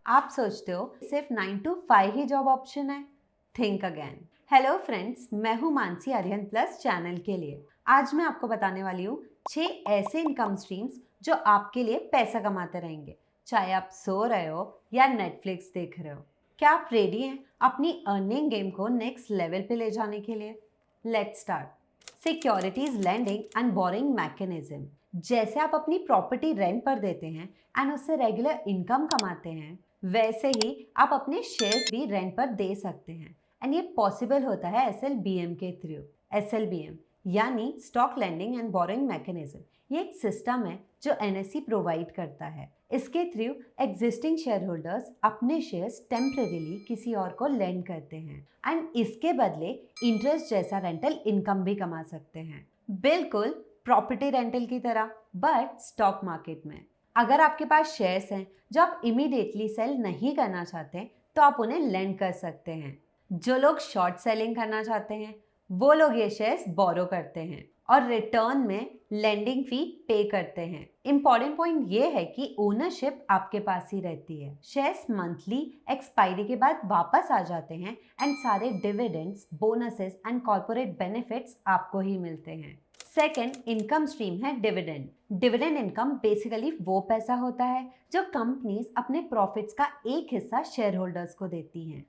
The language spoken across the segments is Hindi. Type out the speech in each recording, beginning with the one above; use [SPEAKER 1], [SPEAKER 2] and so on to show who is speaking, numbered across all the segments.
[SPEAKER 1] आप सोचते हो सिर्फ 9 to 5 ही जॉब ऑप्शन है? Think again. हेलो फ्रेंड्स, मैं हूं मानसी आर्यन प्लस चैनल के लिए। आज मैं आपको बताने वाली हूँ 6 ऐसे इनकम स्ट्रीम्स जो आपके लिए पैसा कमाते रहेंगे, चाहे आप सो रहे हो या नेटफ्लिक्स देख रहे हो। क्या आप रेडी हैं अपनी अर्निंग गेम को नेक्स्ट लेवल पे ले जाने के लिए? Let's start. Securities lending and boring mechanism. जैसे आप अपनी प्रॉपर्टी रेंट पर देते हैं एंड उससे रेगुलर इनकम कमाते हैं, वैसे ही आप अपने शेयर्स भी रेंट पर दे सकते हैं। एंड ये पॉसिबल होता है SLBM के थ्रू। SLBM यानी stock lending and borrowing mechanism. ये एक सिस्टम है जो NSE प्रोवाइड करता है। इसके थ्रू एग्जिस्टिंग शेयर होल्डर्स अपने शेयर्स टेम्परेरीली किसी और को लेंड करते हैं एंड इसके बदले इंटरेस्ट जैसा रेंटल इनकम भी कमा सकते हैं, बिल्कुल प्रॉपर्टी रेंटल की तरह, बट स्टॉक मार्केट में। अगर आपके पास शेयर्स हैं जो आप इमीडिएटली सेल नहीं करना चाहते, तो आप उन्हें लेंड कर सकते हैं। जो लोग शॉर्ट सेलिंग करना चाहते हैं, वो लोग ये शेयर्स बोरो करते हैं और रिटर्न में लेंडिंग फी पे करते हैं। इंपॉर्टेंट पॉइंट ये है कि ओनरशिप आपके पास ही रहती है। शेयर्स मंथली एक्सपायरी के बाद वापस आ जाते हैं एंड सारे dividends, bonuses and corporate benefits आपको ही मिलते हैं। सेकेंड इनकम स्ट्रीम है डिविडेंड। डिविडेंड इनकम बेसिकली वो पैसा होता है जो कंपनीज अपने प्रॉफिट्स का एक हिस्सा शेयर होल्डर्स को देती हैं।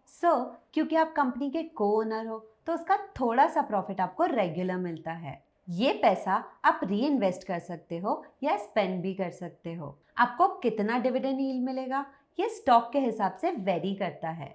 [SPEAKER 1] क्योंकि आप कंपनी के को ओनर हो, तो उसका थोड़ा सा प्रॉफिट आपको रेगुलर मिलता है। ये पैसा आप री इन्वेस्ट कर सकते हो या स्पेंड भी कर सकते हो। आपको कितना डिविडेंड यील्ड मिलेगा, ये स्टॉक के हिसाब से वेरी करता है।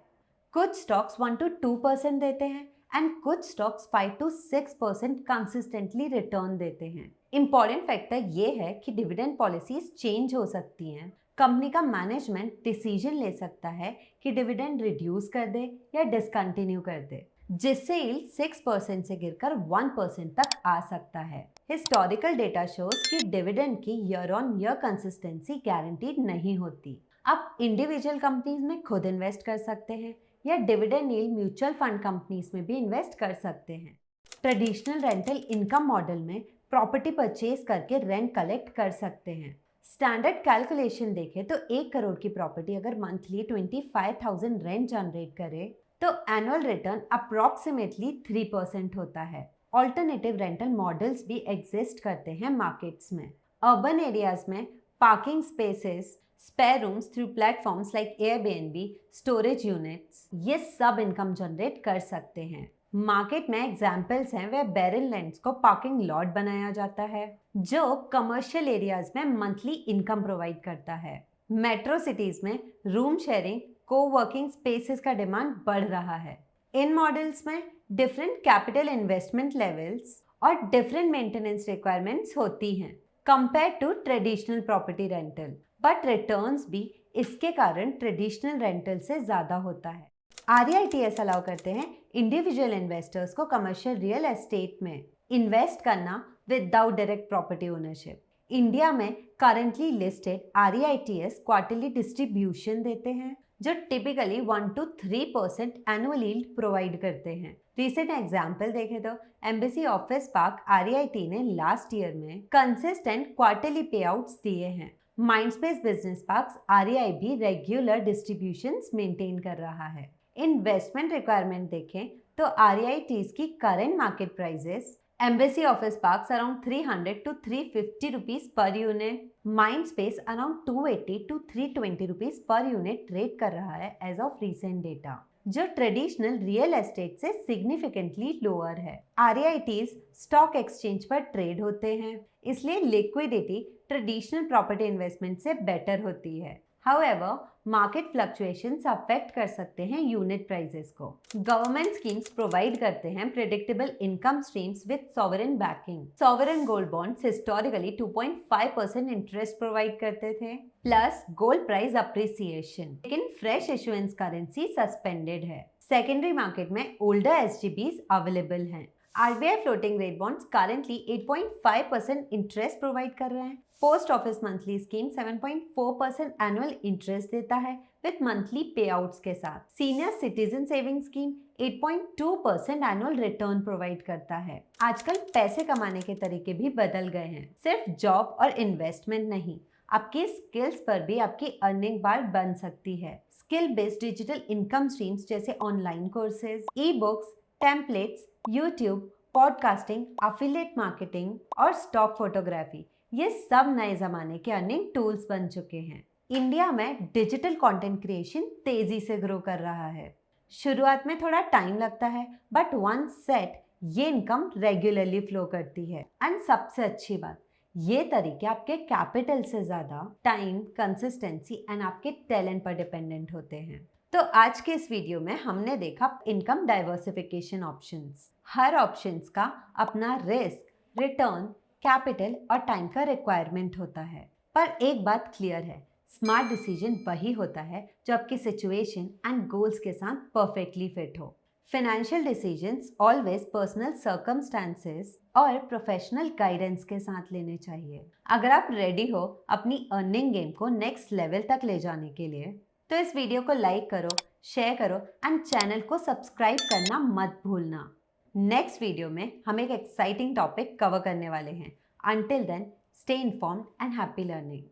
[SPEAKER 1] कुछ स्टॉक्स 1 to 2% देते हैं एंड कुछ स्टॉक्स 5 to 6% कंसिस्टेंटली रिटर्न देते हैं। इंपॉर्टेंट फैक्टर ये है कि डिविडेंड पॉलिसीज चेंज हो सकती हैं। कंपनी का मैनेजमेंट डिसीजन ले सकता है कि डिविडेंड रिड्यूस कर दे या डिसकंटिन्यू कर दे, जिससे यील्ड 6% से गिरकर 1% तक आ सकता है। हिस्टोरिकल डेटा शोज कि डिविडेंड की year on year consistency guaranteed नहीं होती। आप इंडिविजुअल कंपनीज में खुद इन्वेस्ट कर सकते हैं या dividend yield mutual fund companies में भी इन्वेस्ट कर सकते हैं। ट्रेडिशनल रेंटल इनकम मॉडल में प्रॉपर्टी परचेज करके रेंट कलेक्ट कर सकते हैं। स्टैंडर्ड कैलकुलेशन देखें तो 1 करोड़ की प्रॉपर्टी अगर मंथली 25,000 रेंट जनरेट करे, तो एनुअल रिटर्न अप्रॉक्सीमेटली 3% होता है। ऑल्टरनेटिव रेंटल मॉडल्स भी एग्जिस्ट करते हैं मार्केट्स में। अर्बन एरियाज में parking spaces, spare rooms through platforms like Airbnb, storage units, ये सब इनकम जनरेट कर सकते हैं। मार्केट में एग्जाम्पल्स हैं वे बैरल लैंड्स को पार्किंग लॉट बनाया जाता है, जो कमर्शियल एरियाज में मंथली इनकम प्रोवाइड करता है। मेट्रो सिटीज में रूम शेयरिंग, को-वर्किंग स्पेसेस का डिमांड बढ़ रहा है। इन मॉडल्स में डिफरेंट कैपिटल इन्वेस्टमेंट लेवल्स और डिफरेंट मेंटेनेंस रिक्वायरमेंट्स होती हैं compare to traditional property rental, but returns भी इसके कारण ट्रेडिशनल रेंटल से ज्यादा होता है। REITs अलाउ करते हैं इंडिविजुअल इन्वेस्टर्स को कमर्शियल रियल एस्टेट में इन्वेस्ट करना without direct property ownership. India में currently listed REITs quarterly distribution देते हैं, जो typically 1 to 3% annual yield provide करते हैं। रिसेंट एग्जाम्पल देखें तो एम्बेसी ऑफिस पार्क REIT ने लास्ट ईयर में कंसिस्टेंट क्वार्टरली पे आउट्स दिए हैं। माइंडस्पेस बिजनेस पार्क्स REI भी रेगुलर डिस्ट्रीब्यूशंस मेंटेन कर रहा है। इन्वेस्टमेंट रिक्वायरमेंट देखें तो REITs की current market prices embassy office parks around 300 to 350 rupees per unit, Mindspace around 280 to 320 rupees per unit trade कर रहा है एज ऑफ रीसेंट डेटा, जो ट्रेडिशनल रियल एस्टेट से सिग्निफिकेंटली लोअर है। REITs स्टॉक एक्सचेंज पर ट्रेड होते हैं, इसलिए लिक्विडिटी ट्रेडिशनल प्रॉपर्टी इन्वेस्टमेंट से बेटर होती है। However, मार्केट फ्लक्चुएशंस अफेक्ट कर सकते हैं यूनिट प्राइसेस को। गवर्नमेंट स्कीम्स प्रोवाइड करते हैं predictable income streams with sovereign banking. Sovereign gold bonds historically 2.5% interest provide करते थे, प्लस गोल्ड प्राइस अप्रिसिएशन, लेकिन फ्रेश इशुएंस करेंसी सस्पेंडेड है। सेकेंडरी मार्केट में ओल्डर SGBs अवेलेबल हैं। RBI floating rate bonds currently 8.5% interest provide कर रहे हैं। Post office monthly scheme 7.4% annual interest देता है विद मंथली पे आउट्स के साथ। Senior citizen saving scheme 8.2% annual return provide करता है। आजकल पैसे कमाने के तरीके भी बदल गए हैं, सिर्फ जॉब और इन्वेस्टमेंट नहीं, आपकी स्किल्स पर भी आपकी अर्निंग बार बन सकती है। Skill based digital income streams जैसे online courses, e books, templates, YouTube, podcasting, affiliate marketing और स्टॉक फोटोग्राफी, ये सब नए जमाने के अर्निंग टूल्स बन चुके हैं। इंडिया में डिजिटल कंटेंट क्रिएशन तेजी से ग्रो कर रहा है। शुरुआत में थोड़ा टाइम लगता है, बट वंस सेट ये इनकम रेगुलरली फ्लो करती है। एंड सबसे अच्छी बात, ये तरीके आपके कैपिटल से ज्यादा टाइम, कंसिस्टेंसी एंड आपके टैलेंट पर डिपेंडेंट होते हैं। तो आज के इस वीडियो में हमने देखा इनकम डाइवर्सिफिकेशन ऑप्शंस। हर ऑप्शंस का अपना रिस्क, रिटर्न, कैपिटल और टाइम का रिक्वायरमेंट होता है। पर एक बात क्लियर है, स्मार्ट डिसीजन वही होता है जो आपकी सिचुएशन एंड गोल्स के साथ परफेक्टली फिट हो। Financial decisions always personal circumstances और प्रोफेशनल गाइडेंस के साथ लेने चाहिए। अगर आप रेडी हो अपनी अर्निंग गेम को नेक्स्ट लेवल तक ले जाने के लिए, तो इस वीडियो को लाइक करो, शेयर करो एंड चैनल को सब्सक्राइब करना मत भूलना। नेक्स्ट वीडियो में हम एक एक्साइटिंग टॉपिक कवर करने वाले हैं। Until then, stay informed and happy learning.